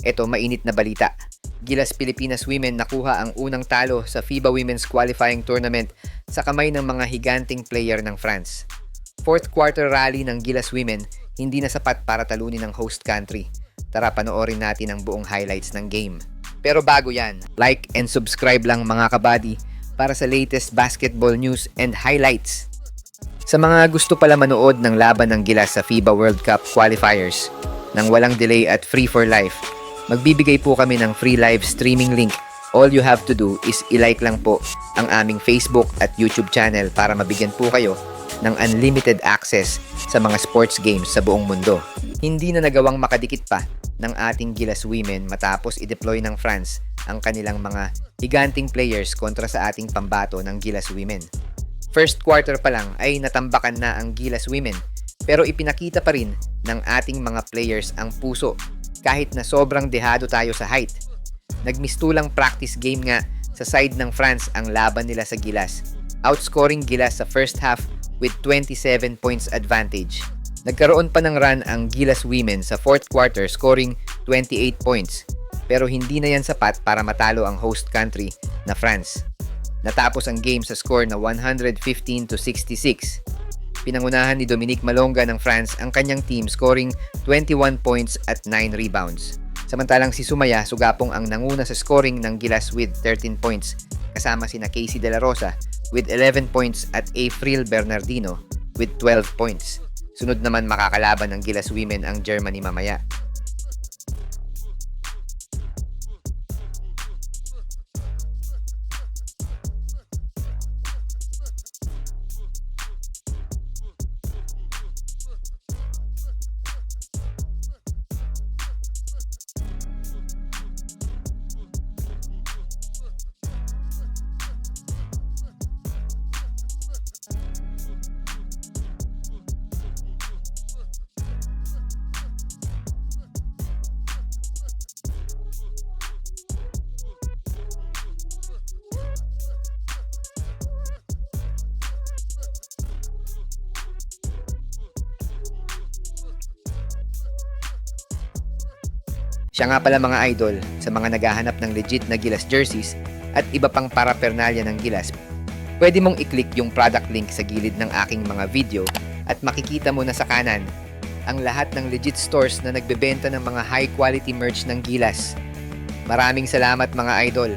Eto, mainit na balita. Gilas Pilipinas Women nakuha ang unang talo sa FIBA Women's Qualifying Tournament sa kamay ng mga higanting player ng France. Fourth quarter rally ng Gilas Women hindi na sapat para talunin ang host country. Tara panoorin natin ang buong highlights ng game. Pero bago yan, like and subscribe lang mga kabady para sa latest basketball news and highlights. Sa mga gusto pala manood ng laban ng Gilas sa FIBA World Cup qualifiers nang walang delay at free for life, magbibigay po kami ng free live streaming link. All you have to do is i-like lang po ang aming Facebook at YouTube channel para mabigyan po kayo ng unlimited access sa mga sports games sa buong mundo. Hindi na nagawang makadikit pa ng ating Gilas Women matapos i-deploy ng France ang kanilang mga higanting players kontra sa ating pambato ng Gilas Women. First quarter pa lang ay natambakan na ang Gilas Women pero ipinakita pa rin ng ating mga players ang puso kahit na sobrang dehado tayo sa height. Nagmistulang practice game nga sa side ng France ang laban nila sa Gilas, outscoring Gilas sa first half with 27 points advantage. Nagkaroon pa ng run ang Gilas Women sa fourth quarter scoring 28 points pero hindi na yan sapat para matalo ang host country na France. Natapos ang game sa score na 115-66. Pinangunahan ni Dominique Malonga ng France ang kanyang team scoring 21 points at 9 rebounds. Samantalang si Sumaya Sugapong ang nanguna sa scoring ng Gilas with 13 points kasama sina Casey De La Rosa with 11 points at April Bernardino with 12 points. Sunod naman makakalaban ng Gilas Women ang Germany mamaya. Siya nga pala mga idol, sa mga naghahanap ng legit na Gilas jerseys at iba pang paraphernalia ng Gilas, pwede mong i-click yung product link sa gilid ng aking mga video at makikita mo na sa kanan ang lahat ng legit stores na nagbebenta ng mga high quality merch ng Gilas. Maraming salamat mga idol!